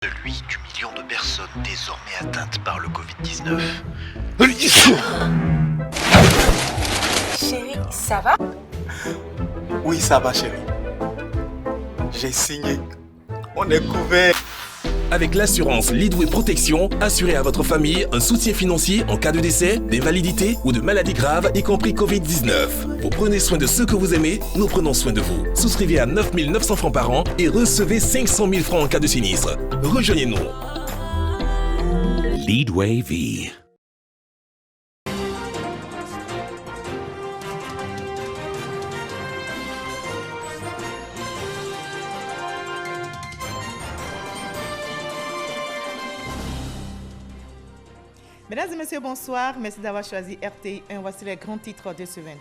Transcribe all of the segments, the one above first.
de lui du million de personnes désormais atteintes par le Covid-19. Chérie, ça va? Oui, ça va, chérie. J'ai signé. On est couvert. Avec l'assurance Leadway Protection, assurez à votre famille un soutien financier en cas de décès, d'invalidité ou de maladie grave, y compris Covid-19. Vous prenez soin de ceux que vous aimez, nous prenons soin de vous. Souscrivez à 9 900 francs par an et recevez 500 000 francs en cas de sinistre. Rejoignez-nous. Leadway V. Mesdames et messieurs, bonsoir. Merci d'avoir choisi RTI 1. Voici les grands titres de ce 20h.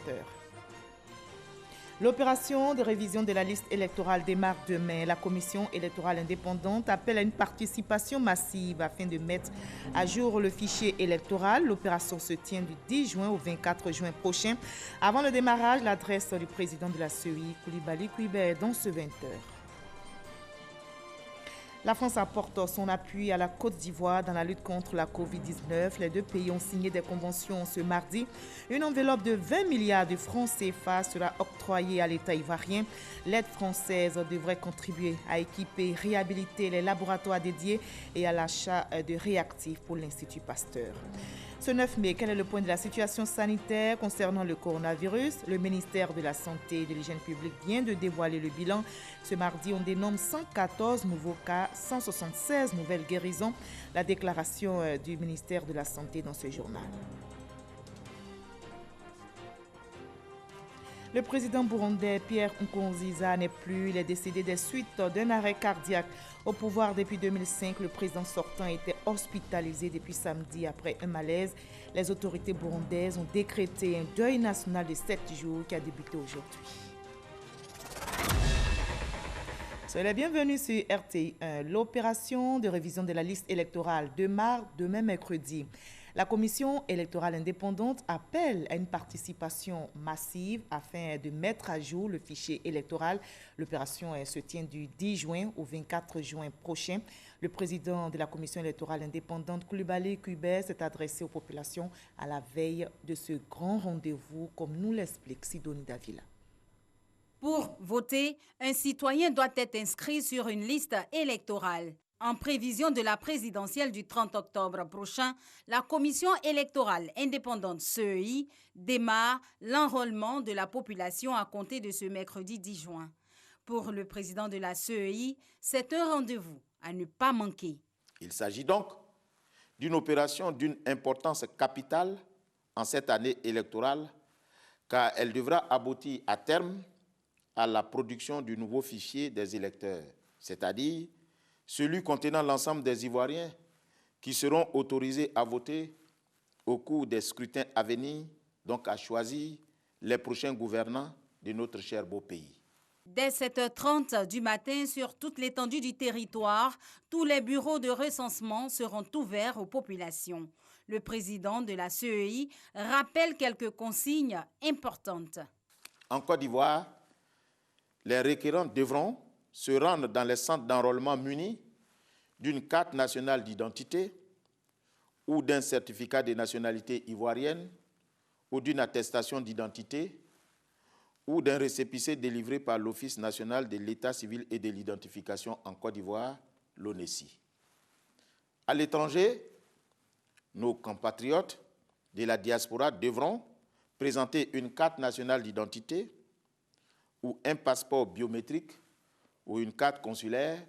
L'opération de révision de la liste électorale démarre demain. La commission électorale indépendante appelle à une participation massive afin de mettre à jour le fichier électoral. L'opération se tient du 10 juin au 24 juin prochain. Avant le démarrage, l'adresse du président de la CEI, Coulibaly Coulibaly, est dans ce 20h. La France apporte son appui à la Côte d'Ivoire dans la lutte contre la Covid-19. Les deux pays ont signé des conventions ce mardi. Une enveloppe de 20 milliards de francs CFA sera octroyée à l'État ivoirien. L'aide française devrait contribuer à équiper, réhabiliter les laboratoires dédiés et à l'achat de réactifs pour l'Institut Pasteur. Ce 9 mai, quel est le point de la situation sanitaire concernant le coronavirus? Le ministère de la Santé et de l'Hygiène publique vient de dévoiler le bilan. Ce mardi, on dénombre 114 nouveaux cas, 176 nouvelles guérisons. La déclaration du ministère de la Santé dans ce journal. Le président burundais Pierre Nkurunziza n'est plus. Il est décédé des suites d'un arrêt cardiaque. Au pouvoir depuis 2005, le président sortant était hospitalisé depuis samedi après un malaise. Les autorités burundaises ont décrété un deuil national de 7 jours qui a débuté aujourd'hui. Soyez les bienvenus sur RTI 1. L'opération de révision de la liste électorale démarre demain mercredi. La commission électorale indépendante appelle à une participation massive afin de mettre à jour le fichier électoral. L'opération se tient du 10 juin au 24 juin prochain. Le président de la commission électorale indépendante, Coulibaly Coulibaly, s'est adressé aux populations à la veille de ce grand rendez-vous, comme nous l'explique Sidonie Davila. Pour voter, un citoyen doit être inscrit sur une liste électorale. En prévision de la présidentielle du 30 octobre prochain, la commission électorale indépendante CEI démarre l'enrôlement de la population à compter de ce mercredi 10 juin. Pour le président de la CEI, c'est un rendez-vous à ne pas manquer. Il s'agit donc d'une opération d'une importance capitale en cette année électorale, car elle devra aboutir à terme à la production du nouveau fichier des électeurs, c'est-à-dire celui contenant l'ensemble des Ivoiriens qui seront autorisés à voter au cours des scrutins à venir, donc à choisir les prochains gouvernants de notre cher beau pays. Dès 7h30 du matin, sur toute l'étendue du territoire, tous les bureaux de recensement seront ouverts aux populations. Le président de la CEI rappelle quelques consignes importantes. En Côte d'Ivoire, les requérants devront se rendre dans les centres d'enrôlement munis d'une carte nationale d'identité ou d'un certificat de nationalité ivoirienne ou d'une attestation d'identité ou d'un récépissé délivré par l'Office national de l'état civil et de l'identification en Côte d'Ivoire, l'ONESI. À l'étranger, nos compatriotes de la diaspora devront présenter une carte nationale d'identité ou un passeport biométrique ou une carte consulaire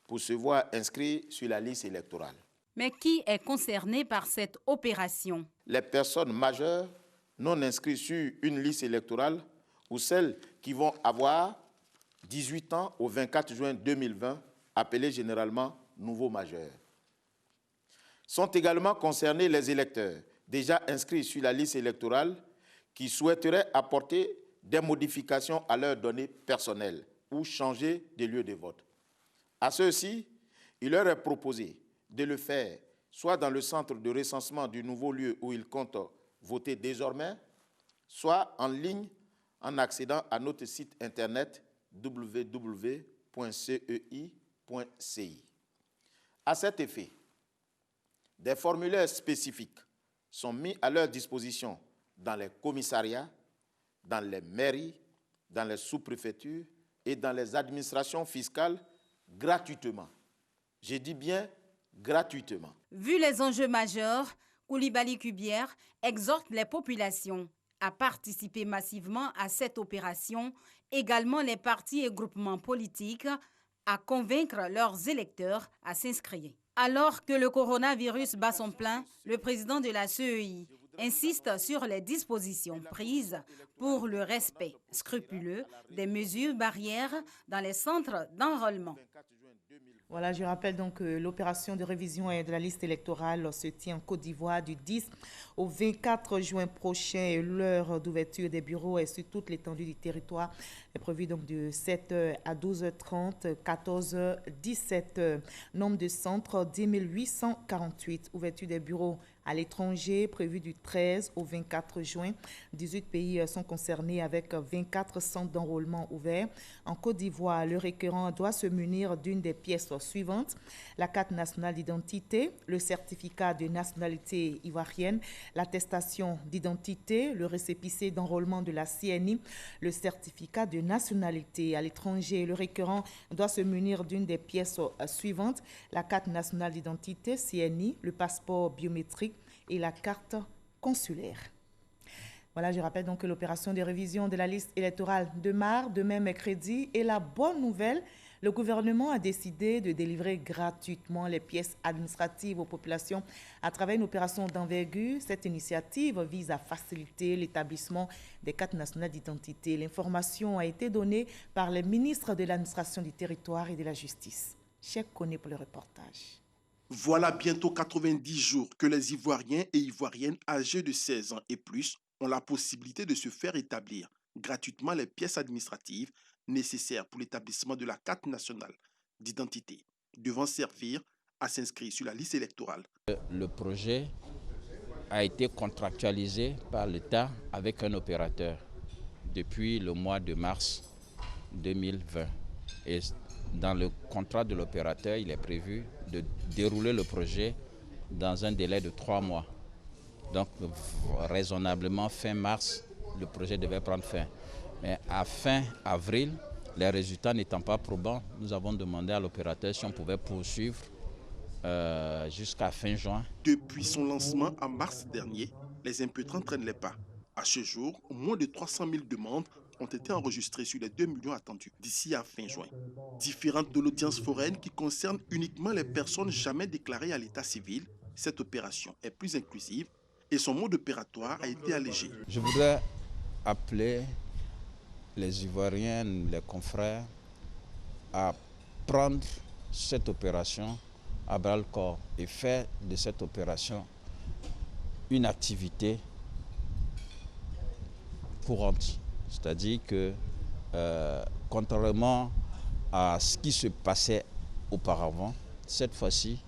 pour se voir inscrit sur la liste électorale. Mais qui est concerné par cette opération? Les personnes majeures non inscrites sur une liste électorale ou celles qui vont avoir 18 ans au 24 juin 2020, appelées généralement nouveaux majeurs. Sont également concernés les électeurs déjà inscrits sur la liste électorale qui souhaiteraient apporter des modifications à leurs données personnelles ou changer de lieu de vote. À ceux-ci, il leur est proposé de le faire soit dans le centre de recensement du nouveau lieu où ils comptent voter désormais, soit en ligne en accédant à notre site internet www.cei.ci. À cet effet, des formulaires spécifiques sont mis à leur disposition dans les commissariats, dans les mairies, dans les sous-préfectures et dans les administrations fiscales gratuitement. Je dis bien gratuitement. Vu les enjeux majeurs, Coulibaly Kubière exhorte les populations à participer massivement à cette opération, également les partis et groupements politiques à convaincre leurs électeurs à s'inscrire. Alors que le coronavirus bat son plein, le président de la CEI insiste sur les dispositions prises pour le respect scrupuleux des mesures barrières dans les centres d'enrôlement. Voilà, je rappelle donc que l'opération de révision de la liste électorale se tient en Côte d'Ivoire du 10 au 24 juin prochain. L'heure d'ouverture des bureaux est sur toute l'étendue du territoire est prévue donc de 7h à 12h30, 14h, 17h. Nombre de centres, 10 848. Ouverture des bureaux à l'étranger, prévu du 13 au 24 juin. 18 pays sont concernés avec 24 centres d'enrôlement ouverts. En Côte d'Ivoire, le requérant doit se munir d'une des pièces suivantes: la carte nationale d'identité, le certificat de nationalité ivoirienne, l'attestation d'identité, le récépissé d'enrôlement de la CNI, le certificat de nationalité. À l'étranger, le requérant doit se munir d'une des pièces suivantes: la carte nationale d'identité, CNI, le passeport biométrique et la carte consulaire. Voilà, je rappelle donc que l'opération de révision de la liste électorale démarre demain mercredi. Et la bonne nouvelle, le gouvernement a décidé de délivrer gratuitement les pièces administratives aux populations à travers une opération d'envergure. Cette initiative vise à faciliter l'établissement des cartes nationales d'identité. L'information a été donnée par les ministres de l'administration du territoire et de la justice. Cheikh Koné pour le reportage. Voilà bientôt 90 jours que les Ivoiriens et Ivoiriennes âgés de 16 ans et plus ont la possibilité de se faire établir gratuitement les pièces administratives nécessaires pour l'établissement de la carte nationale d'identité, devant servir à s'inscrire sur la liste électorale. Le projet a été contractualisé par l'État avec un opérateur depuis le mois de mars 2020. Et dans le contrat de l'opérateur, il est prévu de dérouler le projet dans un délai de 3 mois. Donc, raisonnablement, fin mars, le projet devait prendre fin. Mais à fin avril, les résultats n'étant pas probants, nous avons demandé à l'opérateur si on pouvait poursuivre jusqu'à fin juin. Depuis son lancement en mars dernier, les impétrants traînent les pas. À ce jour, moins de 300 000 demandes ont été enregistrées sur les 2 millions attendus d'ici à fin juin. Différente de l'audience foraine qui concerne uniquement les personnes jamais déclarées à l'état civil, cette opération est plus inclusive et son mode opératoire a été allégé. Je voudrais appeler les Ivoiriens, les confrères, à prendre cette opération à bras-le-corps et faire de cette opération une activité courante. C'est-à-dire que, contrairement à ce qui se passait auparavant, cette fois-ci,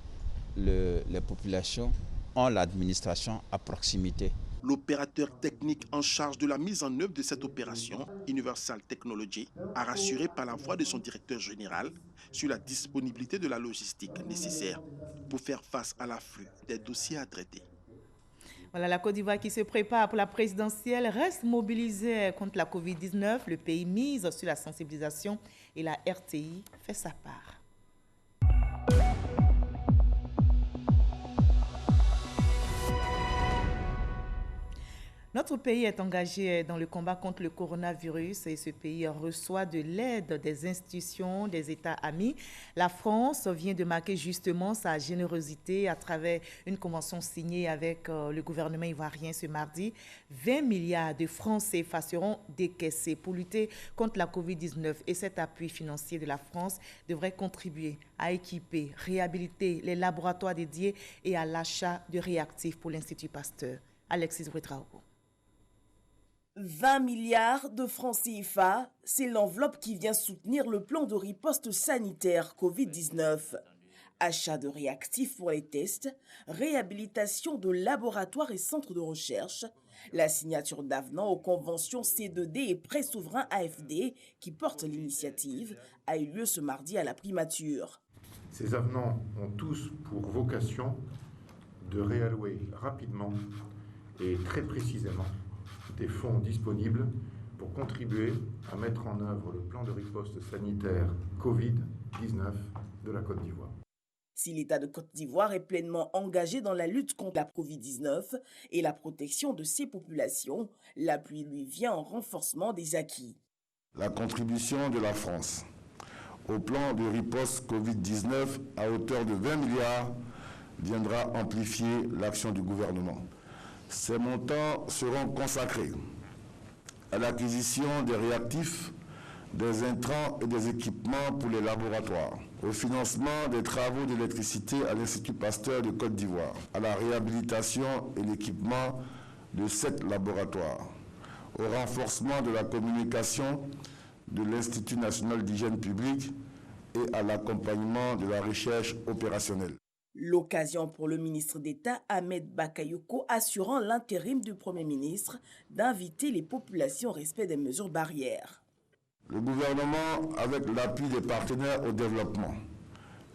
les populations ont l'administration à proximité. L'opérateur technique en charge de la mise en œuvre de cette opération, Universal Technology, a rassuré par la voix de son directeur général sur la disponibilité de la logistique nécessaire pour faire face à l'afflux des dossiers à traiter. Voilà, la Côte d'Ivoire qui se prépare pour la présidentielle reste mobilisée contre la Covid-19. Le pays mise sur la sensibilisation et la RTI fait sa part. Notre pays est engagé dans le combat contre le coronavirus et ce pays reçoit de l'aide des institutions, des États amis. La France vient de marquer justement sa générosité à travers une convention signée avec le gouvernement ivoirien ce mardi. 20 milliards de francs CFA seront décaissés pour lutter contre la Covid-19 et cet appui financier de la France devrait contribuer à équiper, réhabiliter les laboratoires dédiés et à l'achat de réactifs pour l'Institut Pasteur. Alexis Ouedraogo. 20 milliards de francs CFA, c'est l'enveloppe qui vient soutenir le plan de riposte sanitaire Covid-19. Achat de réactifs pour les tests, réhabilitation de laboratoires et centres de recherche, la signature d'avenants aux conventions C2D et Prêt souverain AFD qui portent l'initiative a eu lieu ce mardi à la primature. Ces avenants ont tous pour vocation de réallouer rapidement et très précisément des fonds disponibles pour contribuer à mettre en œuvre le plan de riposte sanitaire Covid-19 de la Côte d'Ivoire. Si l'État de Côte d'Ivoire est pleinement engagé dans la lutte contre la Covid-19 et la protection de ses populations, l'appui lui vient en renforcement des acquis. La contribution de la France au plan de riposte Covid-19 à hauteur de 20 milliards viendra amplifier l'action du gouvernement. Ces montants seront consacrés à l'acquisition des réactifs, des intrants et des équipements pour les laboratoires, au financement des travaux d'électricité à l'Institut Pasteur de Côte d'Ivoire, à la réhabilitation et l'équipement de 7 laboratoires, au renforcement de la communication de l'Institut national d'hygiène publique et à l'accompagnement de la recherche opérationnelle. L'occasion pour le ministre d'État Ahmed Bakayoko, assurant l'intérim du Premier ministre, d'inviter les populations au respect des mesures barrières. Le gouvernement, avec l'appui des partenaires au développement,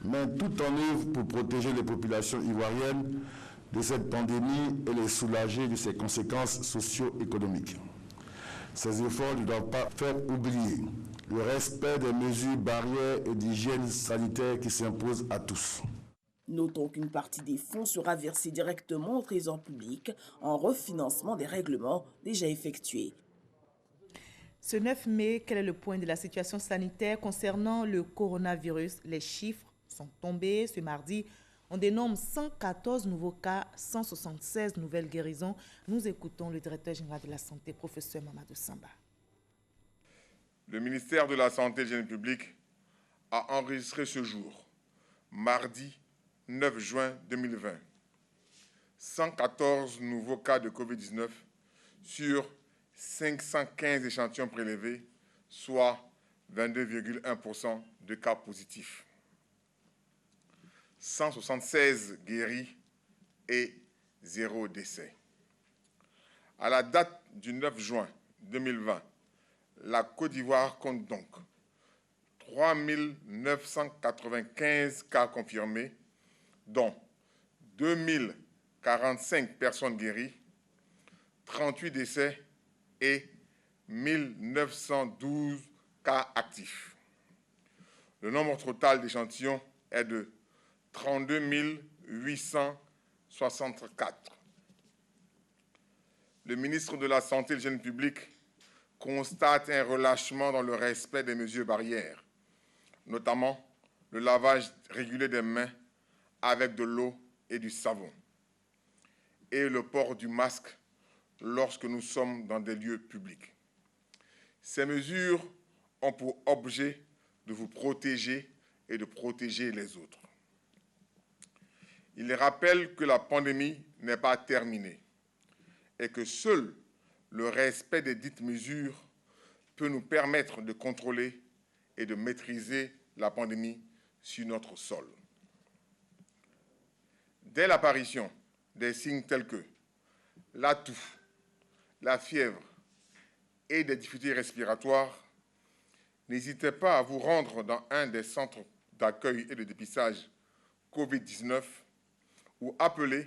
met tout en œuvre pour protéger les populations ivoiriennes de cette pandémie et les soulager de ses conséquences socio-économiques. Ces efforts ne doivent pas faire oublier le respect des mesures barrières et d'hygiène sanitaire qui s'imposent à tous. Notons qu'une partie des fonds sera versée directement au Trésor public en refinancement des règlements déjà effectués. Ce 9 mai, quel est le point de la situation sanitaire concernant le coronavirus? Les chiffres sont tombés ce mardi. On dénombre 114 nouveaux cas, 176 nouvelles guérisons. Nous écoutons le directeur général de la santé, professeur Mamadou Samba. Le ministère de la Santé et de l'Hygiène publique a enregistré ce jour, mardi 9 juin 2020, 114 nouveaux cas de Covid-19 sur 515 échantillons prélevés, soit 22,1% de cas positifs. 176 guéris et 0 décès. À la date du 9 juin 2020, la Côte d'Ivoire compte donc 3 995 cas confirmés, dont 2 045 personnes guéries, 38 décès et 1 912 cas actifs. Le nombre total d'échantillons est de 32 864. Le ministre de la Santé et de l'Hygiène publique constate un relâchement dans le respect des mesures barrières, notamment le lavage régulier des mains avec de l'eau et du savon, et le port du masque lorsque nous sommes dans des lieux publics. Ces mesures ont pour objet de vous protéger et de protéger les autres. Il rappelle que la pandémie n'est pas terminée et que seul le respect des dites mesures peut nous permettre de contrôler et de maîtriser la pandémie sur notre sol. Dès l'apparition des signes tels que la toux, la fièvre et des difficultés respiratoires, n'hésitez pas à vous rendre dans un des centres d'accueil et de dépistage Covid-19 ou appelez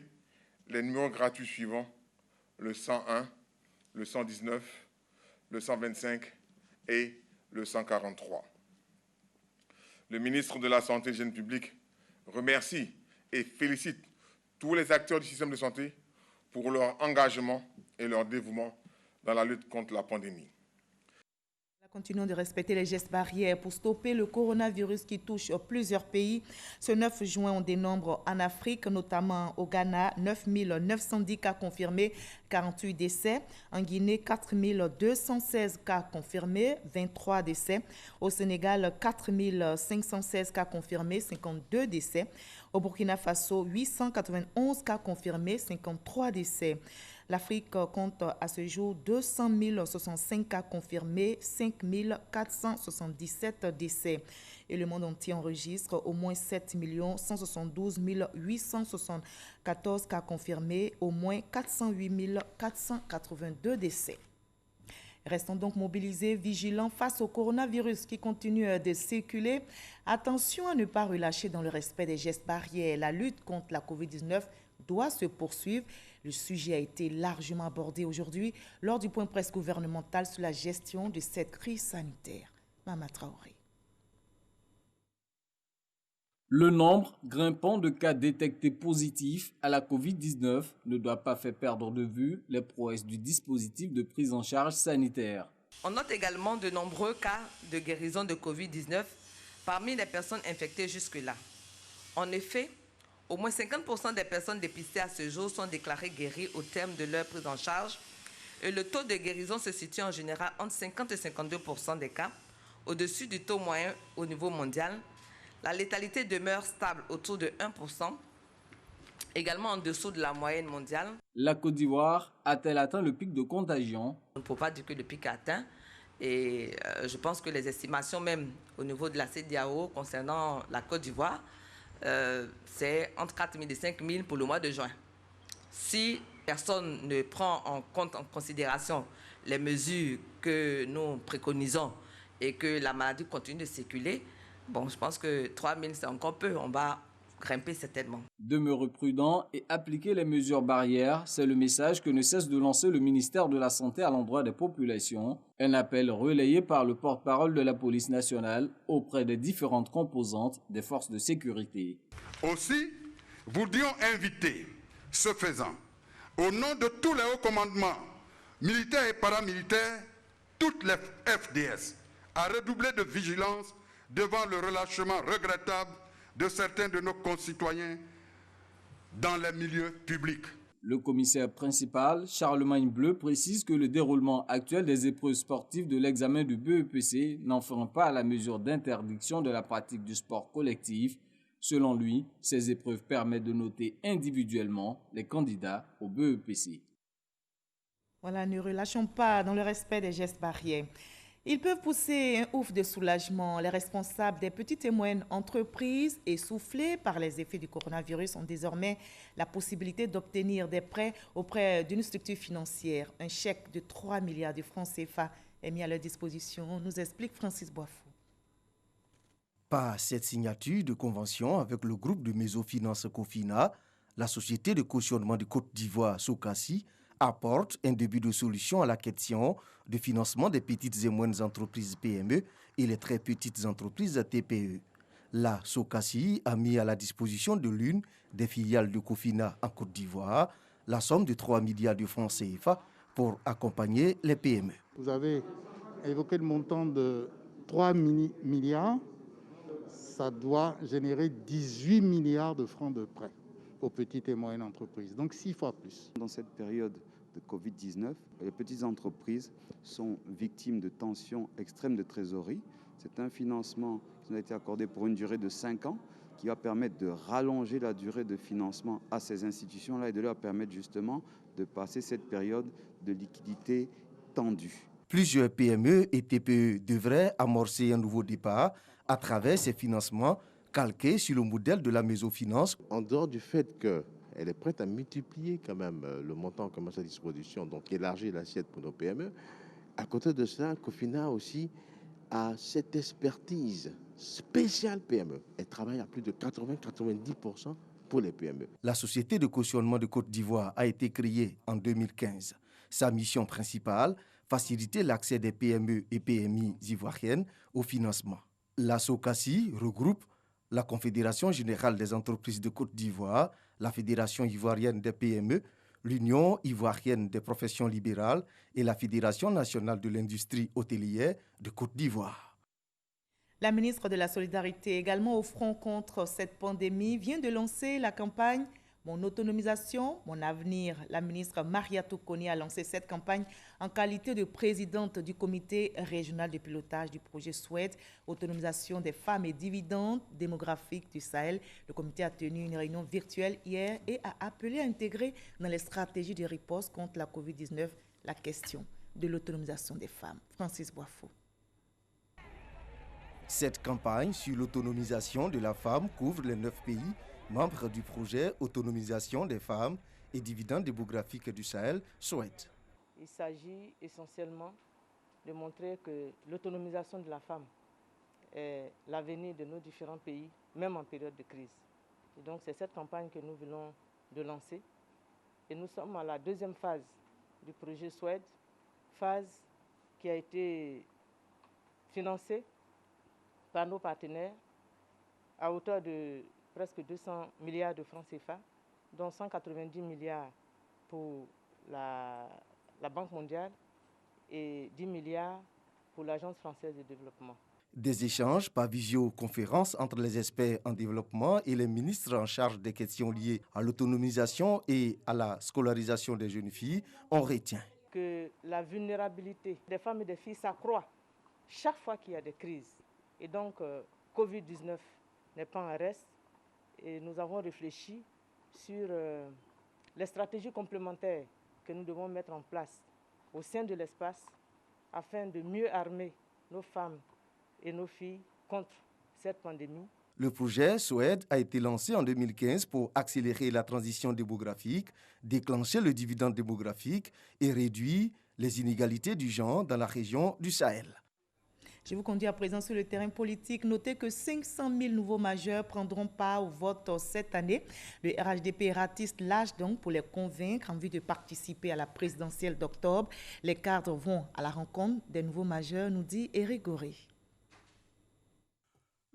les numéros gratuits suivants, le 101, le 119, le 125 et le 143. Le ministre de la Santé et de l'Hygiène publique remercie et félicite tous les acteurs du système de santé pour leur engagement et leur dévouement dans la lutte contre la pandémie. Continuons de respecter les gestes barrières pour stopper le coronavirus qui touche plusieurs pays. Ce 9 juin, on dénombre en Afrique, notamment au Ghana, 9 910 cas confirmés, 48 décès. En Guinée, 4 216 cas confirmés, 23 décès. Au Sénégal, 4 516 cas confirmés, 52 décès. Au Burkina Faso, 891 cas confirmés, 53 décès. L'Afrique compte à ce jour 200 065 cas confirmés, 5 477 décès. Et le monde entier enregistre au moins 7 172 874 cas confirmés, au moins 408 482 décès. Restons donc mobilisés, vigilants face au coronavirus qui continue de circuler. Attention à ne pas relâcher dans le respect des gestes barrières. La lutte contre la COVID-19 doit se poursuivre. Le sujet a été largement abordé aujourd'hui lors du point presse gouvernemental sur la gestion de cette crise sanitaire. Mama Traoré. Le nombre grimpant de cas détectés positifs à la COVID-19 ne doit pas faire perdre de vue les prouesses du dispositif de prise en charge sanitaire. On note également de nombreux cas de guérison de COVID-19 parmi les personnes infectées jusque-là. En effet, au moins 50% des personnes dépistées à ce jour sont déclarées guéries au terme de leur prise en charge et le taux de guérison se situe en général entre 50 et 52% des cas, au-dessus du taux moyen au niveau mondial. La létalité demeure stable autour de 1%, également en dessous de la moyenne mondiale. La Côte d'Ivoire a-t-elle atteint le pic de contagion? On ne peut pas dire que le pic est atteint. Et je pense que les estimations même au niveau de la CEDEAO concernant la Côte d'Ivoire, c'est entre 4 000 et 5 000 pour le mois de juin. Si personne ne prend en considération les mesures que nous préconisons et que la maladie continue de circuler, bon, je pense que 3 000, c'est encore peu. On va grimper certainement. Demeurer prudent et appliquer les mesures barrières, c'est le message que ne cesse de lancer le ministère de la Santé à l'endroit des populations. Un appel relayé par le porte-parole de la police nationale auprès des différentes composantes des forces de sécurité. Aussi, voudrions inviter, ce faisant, au nom de tous les hauts commandements, militaires et paramilitaires, toutes les FDS, à redoubler de vigilance devant le relâchement regrettable de certains de nos concitoyens dans les milieux publics. Le commissaire principal, Charlemagne Bleu, précise que le déroulement actuel des épreuves sportives de l'examen du BEPC n'enfreint pas à la mesure d'interdiction de la pratique du sport collectif. Selon lui, ces épreuves permettent de noter individuellement les candidats au BEPC. Voilà, ne relâchons pas dans le respect des gestes barrières. Ils peuvent pousser un ouf de soulagement. Les responsables des petites et moyennes entreprises essoufflées par les effets du coronavirus ont désormais la possibilité d'obtenir des prêts auprès d'une structure financière. Un chèque de 3 milliards de francs CFA est mis à leur disposition, nous explique Francis Boifou. Par cette signature de convention avec le groupe de Mésofinance Cofina, la société de cautionnement de Côte d'Ivoire, Socassi, apporte un début de solution à la question de financement des petites et moyennes entreprises PME et les très petites entreprises TPE. La Socassi a mis à la disposition de l'une des filiales de Cofina en Côte d'Ivoire la somme de 3 milliards de francs CFA pour accompagner les PME. Vous avez évoqué le montant de 3 milliards. Ça doit générer 18 milliards de francs de prêts aux petites et moyennes entreprises, donc 6 fois plus. Dans cette période de Covid-19, les petites entreprises sont victimes de tensions extrêmes de trésorerie. C'est un financement qui nous a été accordé pour une durée de 5 ans qui va permettre de rallonger la durée de financement à ces institutions-là et de leur permettre justement de passer cette période de liquidité tendue. Plusieurs PME et TPE devraient amorcer un nouveau départ à travers ces financements calqués sur le modèle de la Mésofinance. En dehors du fait qu'elle est prête à multiplier quand même le montant qu'on met à sa disposition, donc élargir l'assiette pour nos PME, à côté de ça, Cofina aussi a cette expertise spéciale PME. Elle travaille à plus de 80-90% pour les PME. La société de cautionnement de Côte d'Ivoire a été créée en 2015. Sa mission principale, faciliter l'accès des PME et PMI ivoiriennes au financement. La Socassi regroupe la Confédération générale des entreprises de Côte d'Ivoire, la Fédération ivoirienne des PME, l'Union ivoirienne des professions libérales et la Fédération nationale de l'industrie hôtelière de Côte d'Ivoire. La ministre de la Solidarité, également au front contre cette pandémie, vient de lancer la campagne « Mon autonomisation, mon avenir ». La ministre Mariatou Kone a lancé cette campagne en qualité de présidente du comité régional de pilotage du projet SWED, autonomisation des femmes et dividendes démographiques du Sahel. Le comité a tenu une réunion virtuelle hier et a appelé à intégrer dans les stratégies de riposte contre la COVID-19 la question de l'autonomisation des femmes. Francis Boifou. Cette campagne sur l'autonomisation de la femme couvre les 9 pays membres du projet Autonomisation des femmes et dividendes démographiques du Sahel, SWED. Il s'agit essentiellement de montrer que l'autonomisation de la femme est l'avenir de nos différents pays, même en période de crise. Et donc c'est cette campagne que nous venons de lancer. Et nous sommes à la deuxième phase du projet SWED, phase qui a été financée par nos partenaires à hauteur de presque 200 milliards de francs CFA, dont 190 milliards pour la Banque mondiale et 10 milliards pour l'Agence française de développement. Des échanges par visioconférence entre les experts en développement et les ministres en charge des questions liées à l'autonomisation et à la scolarisation des jeunes filles, on retient que la vulnérabilité des femmes et des filles s'accroît chaque fois qu'il y a des crises. Et donc, Covid-19 n'est pas un reste. Et nous avons réfléchi sur les stratégies complémentaires que nous devons mettre en place au sein de l'espace afin de mieux armer nos femmes et nos filles contre cette pandémie. Le projet SWED a été lancé en 2015 pour accélérer la transition démographique, déclencher le dividende démographique et réduire les inégalités du genre dans la région du Sahel. Je vous conduis à présent sur le terrain politique. Notez que 500 000 nouveaux majeurs prendront part au vote cette année. Le RHDP ratisse l'âge donc pour les convaincre en vue de participer à la présidentielle d'octobre. Les cadres vont à la rencontre des nouveaux majeurs, nous dit Éric Goré.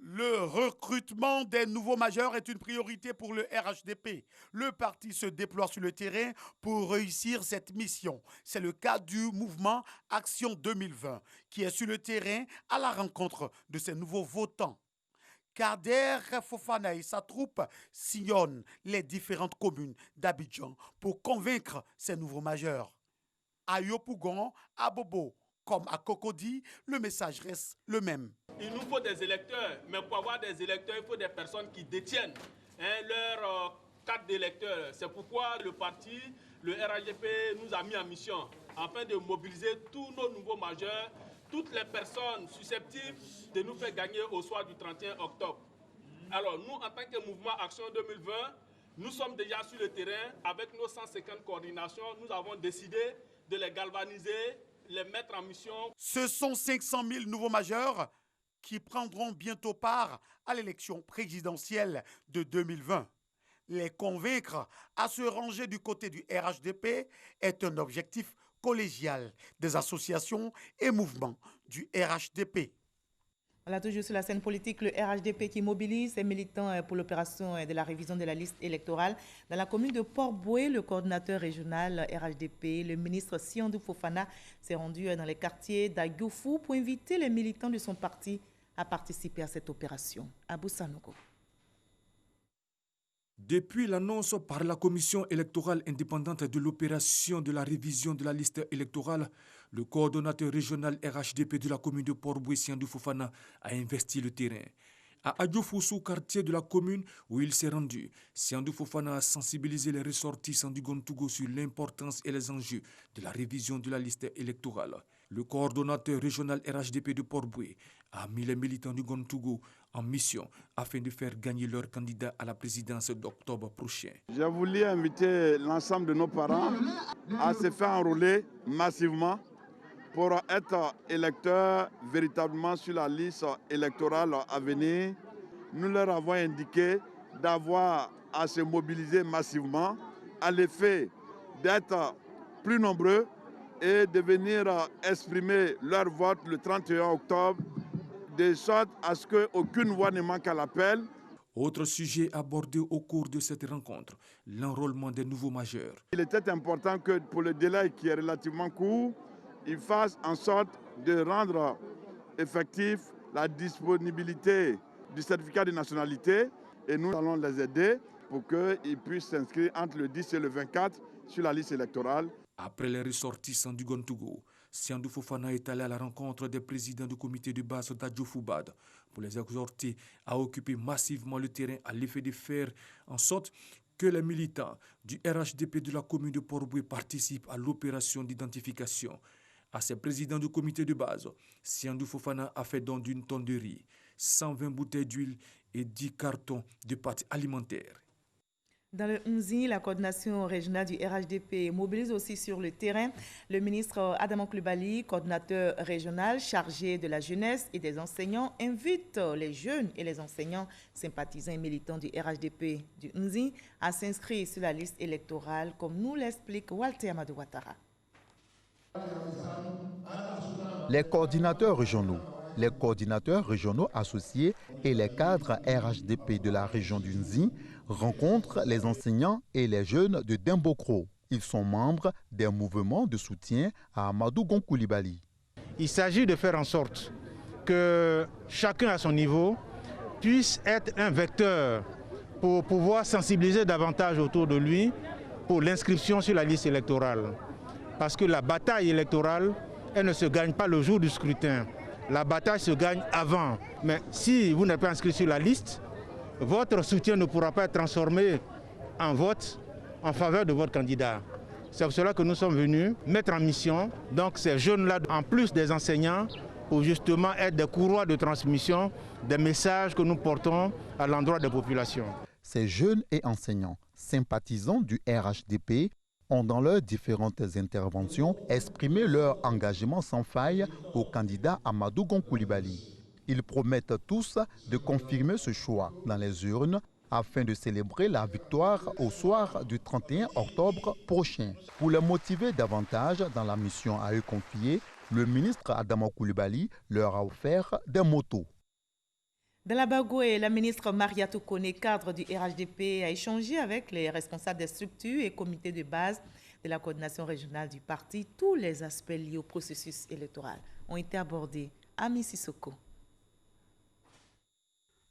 Le recrutement des nouveaux majeurs est une priorité pour le RHDP. Le parti se déploie sur le terrain pour réussir cette mission. C'est le cas du mouvement Action 2020 qui est sur le terrain à la rencontre de ces nouveaux votants. Kader Fofana et sa troupe sillonnent les différentes communes d'Abidjan pour convaincre ces nouveaux majeurs. À Yopougon, à Bobo, comme à Cocody, le message reste le même. Il nous faut des électeurs, mais pour avoir des électeurs, il faut des personnes qui détiennent leur carte d'électeur. C'est pourquoi le parti, le RHDP, nous a mis en mission afin de mobiliser tous nos nouveaux majeurs, toutes les personnes susceptibles de nous faire gagner au soir du 31 octobre. Alors nous, en tant que mouvement Action 2020, nous sommes déjà sur le terrain avec nos 150 coordinations. Nous avons décidé de les galvaniser, les mettre en mission. Ce sont 500 000 nouveaux majeurs qui prendront bientôt part à l'élection présidentielle de 2020. Les convaincre à se ranger du côté du RHDP est un objectif collégial des associations et mouvements du RHDP. Voilà, toujours sur la scène politique, le RHDP qui mobilise ses militants pour l'opération de la révision de la liste électorale. Dans la commune de Port-Boué, le coordinateur régional RHDP, le ministre Siandou Fofana, s'est rendu dans les quartiers d'Ayoufou pour inviter les militants de son parti à participer à cette opération. Abou Sanogo. Depuis l'annonce par la commission électorale indépendante de l'opération de la révision de la liste électorale, le coordonnateur régional RHDP de la commune de Port-Boué, Siandou Fofana, a investi le terrain. À Adjoufou, sous-quartier de la commune où il s'est rendu, Siandou Fofana a sensibilisé les ressortissants du Gontougo sur l'importance et les enjeux de la révision de la liste électorale. Le coordonnateur régional RHDP de Port-Boué a mis les militants du Gontougo en mission afin de faire gagner leur candidat à la présidence d'octobre prochain. J'ai voulu inviter l'ensemble de nos parents à se faire enrôler massivement pour être électeurs véritablement sur la liste électorale à venir. Nous leur avons indiqué d'avoir à se mobiliser massivement à l'effet d'être plus nombreux et de venir exprimer leur vote le 31 octobre, de sorte à ce qu'aucune voix ne manque à l'appel. Autre sujet abordé au cours de cette rencontre, l'enrôlement des nouveaux majeurs. Il était important que pour le délai qui est relativement court, ils fassent en sorte de rendre effectif la disponibilité du certificat de nationalité et nous allons les aider pour qu'ils puissent s'inscrire entre le 10 et le 24 sur la liste électorale. Après les ressortissants du Gontougo, Siandou Fofana est allé à la rencontre des présidents du comité de base d'Adjofoubad pour les exhorter à occuper massivement le terrain à l'effet de faire en sorte que les militants du RHDP de la commune de Port-Boué participent à l'opération d'identification. À ces présidents du comité de base, Siandou Fofana a fait don d'une tonne de riz, 120 bouteilles d'huile et 10 cartons de pâtes alimentaires. Dans le Nzi, la coordination régionale du RHDP mobilise aussi sur le terrain le ministre Adama Coulibaly, coordinateur régional chargé de la jeunesse et des enseignants, invite les jeunes et les enseignants sympathisants et militants du RHDP du Nzi à s'inscrire sur la liste électorale, comme nous l'explique Walter Amadou Ouattara. Les coordinateurs régionaux associés et les cadres RHDP de la région du Nzi rencontrent les enseignants et les jeunes de Dembokro. Ils sont membres des mouvements de soutien à Amadou Gon Coulibaly. Il s'agit de faire en sorte que chacun à son niveau puisse être un vecteur pour pouvoir sensibiliser davantage autour de lui pour l'inscription sur la liste électorale. Parce que la bataille électorale, elle ne se gagne pas le jour du scrutin. La bataille se gagne avant. Mais si vous n'êtes pas inscrit sur la liste, votre soutien ne pourra pas être transformé en vote en faveur de votre candidat. C'est pour cela que nous sommes venus mettre en mission donc ces jeunes-là, en plus des enseignants, pour justement être des courroies de transmission des messages que nous portons à l'endroit des populations. Ces jeunes et enseignants sympathisants du RHDP ont dans leurs différentes interventions exprimé leur engagement sans faille au candidat Amadou Gon Coulibaly. Ils promettent tous de confirmer ce choix dans les urnes afin de célébrer la victoire au soir du 31 octobre prochain. Pour les motiver davantage dans la mission à eux confiée, le ministre Adama Coulibaly leur a offert des motos. Dans la Bagoué, la ministre Mariatou Kone, cadre du RHDP, a échangé avec les responsables des structures et comités de base de la coordination régionale du parti. Tous les aspects liés au processus électoral ont été abordés. Ami Sissoko.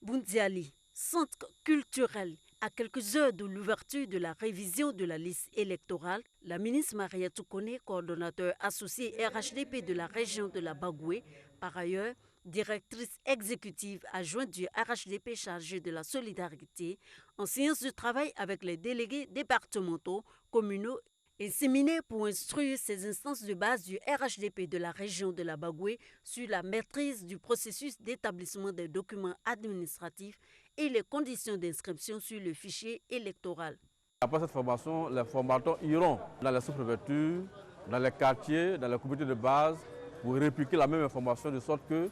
Boundiali, centre culturel. À quelques heures de l'ouverture de la révision de la liste électorale, la ministre Mariatou Kone, coordonnateur associé RHDP de la région de la Bagoué, par ailleurs, directrice exécutive adjointe du RHDP chargée de la solidarité, en séance de travail avec les délégués départementaux, communaux et séminaire pour instruire ces instances de base du RHDP de la région de la Bagoué sur la maîtrise du processus d'établissement des documents administratifs et les conditions d'inscription sur le fichier électoral. Après cette formation, les formateurs iront dans les sous-préfectures, dans les quartiers, dans les comités de base pour répliquer la même information de sorte que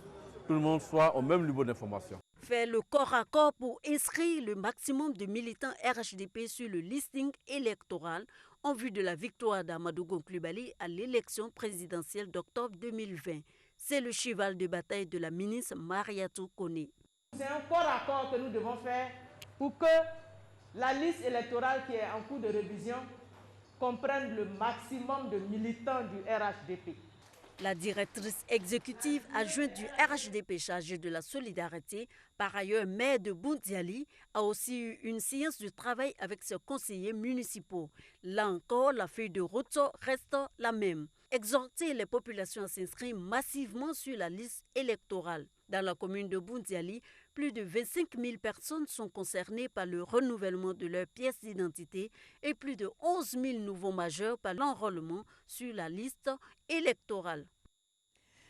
tout le monde soit au même niveau d'information. Faire le corps à corps pour inscrire le maximum de militants RHDP sur le listing électoral en vue de la victoire d'Amadou Gon Coulibaly à l'élection présidentielle d'octobre 2020. C'est le cheval de bataille de la ministre Mariatou Kone. C'est un corps à corps que nous devons faire pour que la liste électorale qui est en cours de révision comprenne le maximum de militants du RHDP. La directrice exécutive adjointe du RHDP chargée de la solidarité, par ailleurs maire de Boundiali, a aussi eu une séance de travail avec ses conseillers municipaux. Là encore, la feuille de route reste la même. Exhorter les populations à s'inscrire massivement sur la liste électorale. Dans la commune de Boundiali, plus de 25 000 personnes sont concernées par le renouvellement de leurs pièces d'identité et plus de 11 000 nouveaux majeurs par l'enrôlement sur la liste électorale.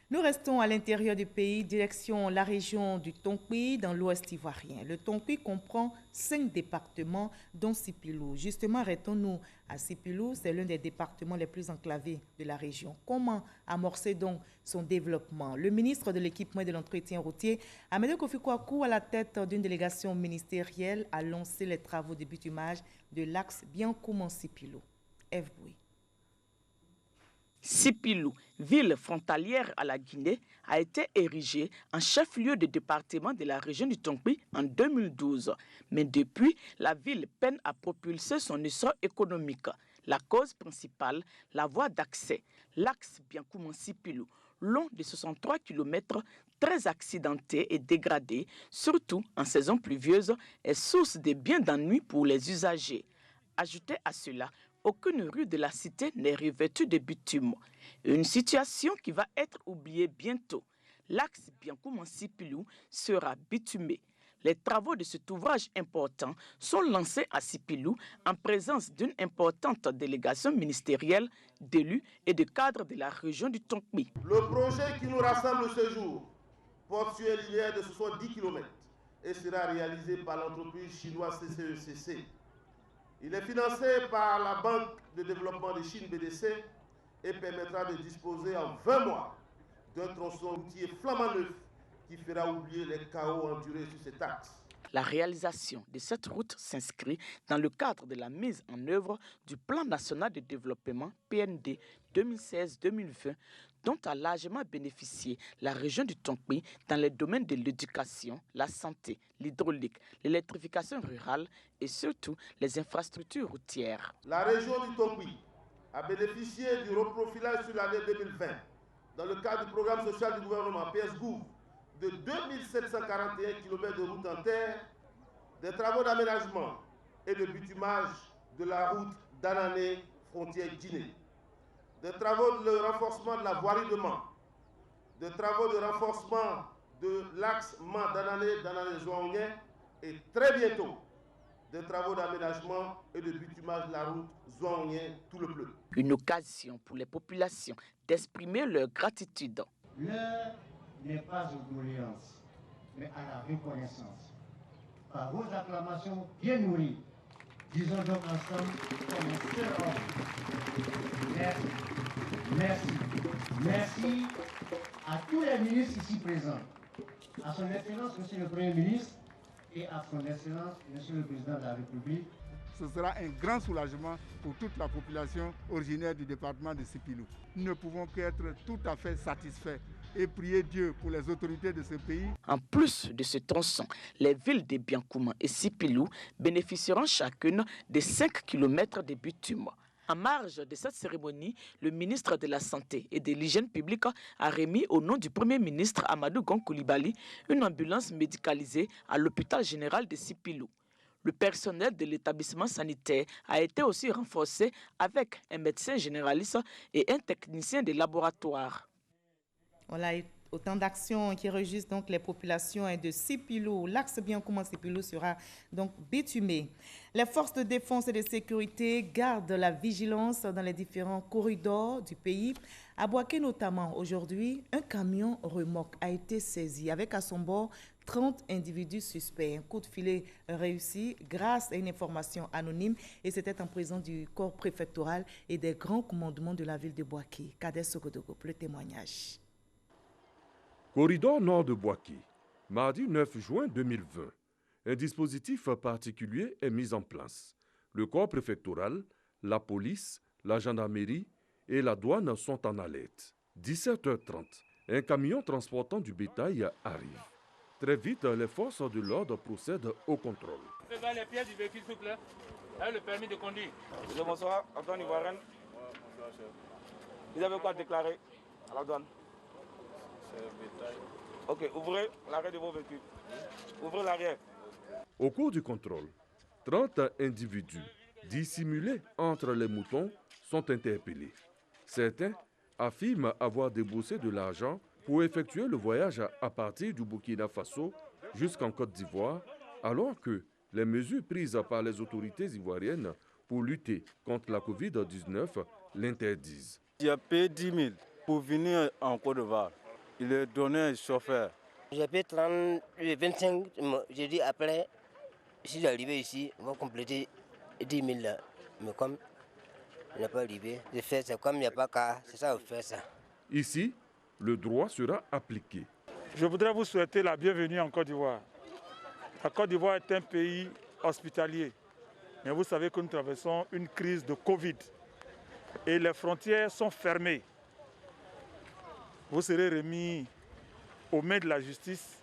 Nous restons à l'intérieur du pays, direction la région du Tonkpi, dans l'ouest ivoirien. Le Tonkpi comprend 5 départements, dont Sipilou. Justement, arrêtons-nous à Sipilou, c'est l'un des départements les plus enclavés de la région. Comment amorcer donc son développement? Le ministre de l'Équipement et de l'Entretien routier, Amédée Kofi Kouakou, à la tête d'une délégation ministérielle, a lancé les travaux de bitumage de l'axe Biancoumont-Sipilou. F. Bouy. Sipilou, ville frontalière à la Guinée, a été érigée en chef-lieu de département de la région du Tonkpi en 2012. Mais depuis, la ville peine à propulser son essor économique. La cause principale, la voie d'accès, l'axe Biancoumont-Sipilou, long de 63 km, très accidenté et dégradé, surtout en saison pluvieuse, est source de bien d'ennui pour les usagers. Ajoutez à cela, aucune rue de la cité n'est revêtue de bitume. Une situation qui va être oubliée bientôt. L'axe Biancoumont-Sipilou sera bitumé. Les travaux de cet ouvrage important sont lancés à Sipilou en présence d'une importante délégation ministérielle d'élus et de cadres de la région du Tonkpi. Le projet qui nous rassemble ce jour porte sur un linéaire de 70 km et sera réalisé par l'entreprise chinoise CCECC. Il est financé par la Banque de développement de Chine BDC et permettra de disposer en 20 mois d'un tronçon routier flambant neuf qui fera oublier les chaos endurés sur cet axe. La réalisation de cette route s'inscrit dans le cadre de la mise en œuvre du Plan national de développement PND 2016-2020 dont a largement bénéficié la région du Tongpi dans les domaines de l'éducation, la santé, l'hydraulique, l'électrification rurale et surtout les infrastructures routières. La région du Tongpi a bénéficié du reprofilage sur l'année 2020 dans le cadre du programme social du gouvernement PSGouv de 2741 km de route en terre, des travaux d'aménagement et de bitumage de la route Danané frontière Guinée, des travaux de renforcement de la voirie de Mans, des travaux de renforcement de l'axe Mans-Danané-Zouangné et très bientôt des travaux d'aménagement et de bitumage de la route Zouangné-Toulepleu. Une occasion pour les populations d'exprimer leur gratitude. L'heure n'est pas aux doléances, mais à la reconnaissance. Par vos acclamations bien nourries, disons donc ensemble comme un seul homme. Merci, merci, merci à tous les ministres ici présents, à son Excellence Monsieur le Premier ministre et à son Excellence Monsieur le Président de la République. Ce sera un grand soulagement pour toute la population originaire du département de Sipilou. Nous ne pouvons qu'être tout à fait satisfaits et prier Dieu pour les autorités de ce pays. En plus de ce tronçon, les villes de Biancouma et Sipilou bénéficieront chacune de 5 km de bitume. En marge de cette cérémonie, le ministre de la Santé et de l'Hygiène publique a remis au nom du Premier ministre Amadou Gon Coulibaly une ambulance médicalisée à l'hôpital général de Sipilou. Le personnel de l'établissement sanitaire a été aussi renforcé avec un médecin généraliste et un technicien de laboratoire. Voilà, autant d'actions qui réjouissent donc les populations de Sipilou. L'axe Biancouma-Sipilou sera donc bitumé. Les forces de défense et de sécurité gardent la vigilance dans les différents corridors du pays. À Boaké notamment, aujourd'hui, un camion remorque a été saisi avec à son bord 30 individus suspects. Un coup de filet réussi grâce à une information anonyme et c'était en présence du corps préfectoral et des grands commandements de la ville de Boaké. Kader Sogodogo, le témoignage. Corridor nord de Boaké, mardi 9 juin 2020. Un dispositif particulier est mis en place. Le corps préfectoral, la police, la gendarmerie et la douane sont en alerte. 17h30, un camion transportant du bétail arrive. Très vite, les forces de l'ordre procèdent au contrôle. Faites les pièces du véhicule, s'il vous plaît. Là, le permis de conduire. Bonsoir, Antoine Ivoirien. Vous avez quoi déclarer à la douane? Ok, ouvrez l'arrière de vos véhicules. Ouvrez l'arrière. Au cours du contrôle, 30 individus dissimulés entre les moutons sont interpellés. Certains affirment avoir déboursé de l'argent pour effectuer le voyage à partir du Burkina Faso jusqu'en Côte d'Ivoire, alors que les mesures prises par les autorités ivoiriennes pour lutter contre la Covid-19 l'interdisent. J'ai payé 10 000 pour venir en Côte d'Ivoire. Il est donné un chauffeur. J'ai payé 25, j'ai dit après, si j'arrive ici, on va compléter 10 000 là. Mais comme il n'est pas arrivé, je fais ça comme il n'y a pas qu'à, c'est ça, on fait ça. Ici, le droit sera appliqué. Je voudrais vous souhaiter la bienvenue en Côte d'Ivoire. La Côte d'Ivoire est un pays hospitalier. Mais vous savez que nous traversons une crise de Covid et les frontières sont fermées. Vous serez remis aux mains de la justice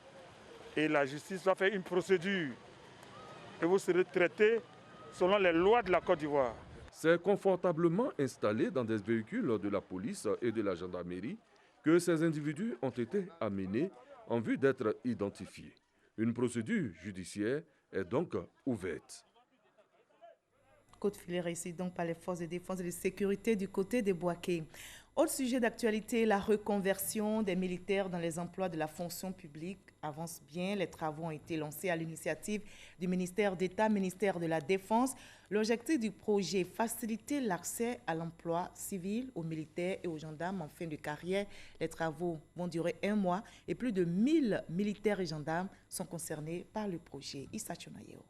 et la justice va faire une procédure et vous serez traité selon les lois de la Côte d'Ivoire. C'est confortablement installé dans des véhicules de la police et de la gendarmerie que ces individus ont été amenés en vue d'être identifiés. Une procédure judiciaire est donc ouverte. Coup de filet réussi donc par les forces de défense et de sécurité du côté de Boaké. Autre sujet d'actualité, la reconversion des militaires dans les emplois de la fonction publique avance bien. Les travaux ont été lancés à l'initiative du ministère d'État, ministère de la Défense. L'objectif du projet, faciliter l'accès à l'emploi civil aux militaires et aux gendarmes en fin de carrière. Les travaux vont durer 1 mois et plus de 1000 militaires et gendarmes sont concernés par le projet. Issa Chonayeo.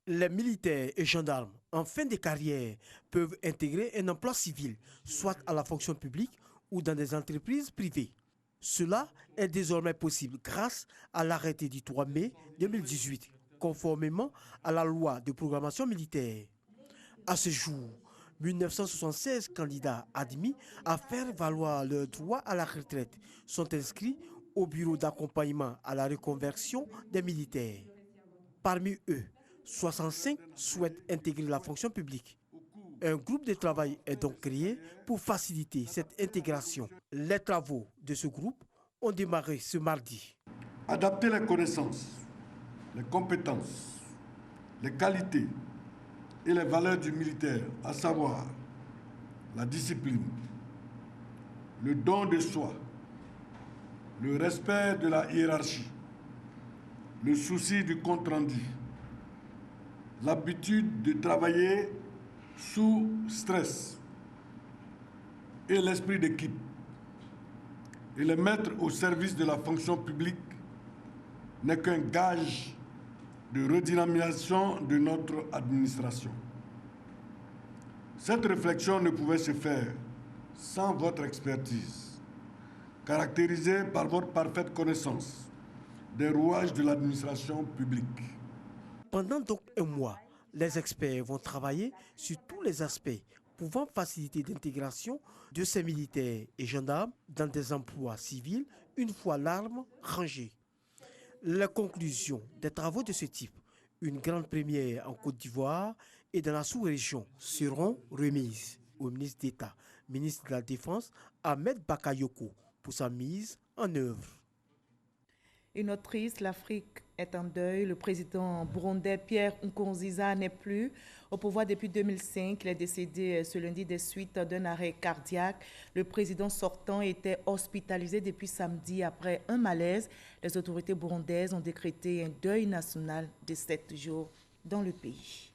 Les militaires et gendarmes en fin de carrière peuvent intégrer un emploi civil, soit à la fonction publique ou dans des entreprises privées. Cela est désormais possible grâce à l'arrêté du 3 mai 2018, conformément à la loi de programmation militaire. À ce jour, 1976 candidats admis à faire valoir leur droit à la retraite sont inscrits au bureau d'accompagnement à la reconversion des militaires. Parmi eux, 65 souhaitent intégrer la fonction publique. Un groupe de travail est donc créé pour faciliter cette intégration. Les travaux de ce groupe ont démarré ce mardi. Adapter les connaissances, les compétences, les qualités et les valeurs du militaire, à savoir la discipline, le don de soi, le respect de la hiérarchie, le souci du compte-rendu, l'habitude de travailler sous stress et l'esprit d'équipe, et les mettre au service de la fonction publique n'est qu'un gage de redynamisation de notre administration. Cette réflexion ne pouvait se faire sans votre expertise, caractérisée par votre parfaite connaissance des rouages de l'administration publique. Pendant donc un mois, les experts vont travailler sur tous les aspects pouvant faciliter l'intégration de ces militaires et gendarmes dans des emplois civils une fois l'arme rangée. Les conclusions des travaux de ce type, une grande première en Côte d'Ivoire et dans la sous-région, seront remises au ministre d'État, ministre de la Défense, Ahmed Bakayoko, pour sa mise en œuvre. Une autre triste, l'Afrique est en deuil. Le président burundais Pierre Nkurunziza n'est plus au pouvoir depuis 2005. Il est décédé ce lundi des suites d'un arrêt cardiaque. Le président sortant était hospitalisé depuis samedi après un malaise. Les autorités burundaises ont décrété un deuil national de 7 jours dans le pays.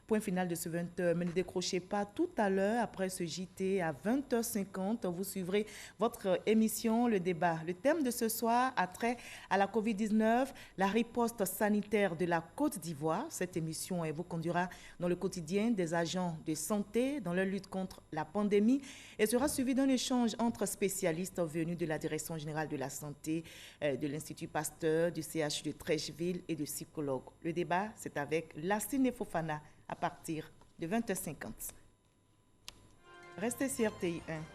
Point final de ce 20h, mais ne décrochez pas tout à l'heure après ce JT à 20h50. Vous suivrez votre émission, le débat. Le thème de ce soir a trait à la COVID-19, la riposte sanitaire de la Côte d'Ivoire. Cette émission vous conduira dans le quotidien des agents de santé dans leur lutte contre la pandémie et sera suivie d'un échange entre spécialistes venus de la Direction générale de la santé, de l'Institut Pasteur, du CHU de Trècheville et de psychologues. Le débat, c'est avec Lassine Fofana à partir de 20h50. Restez sur RTI 1.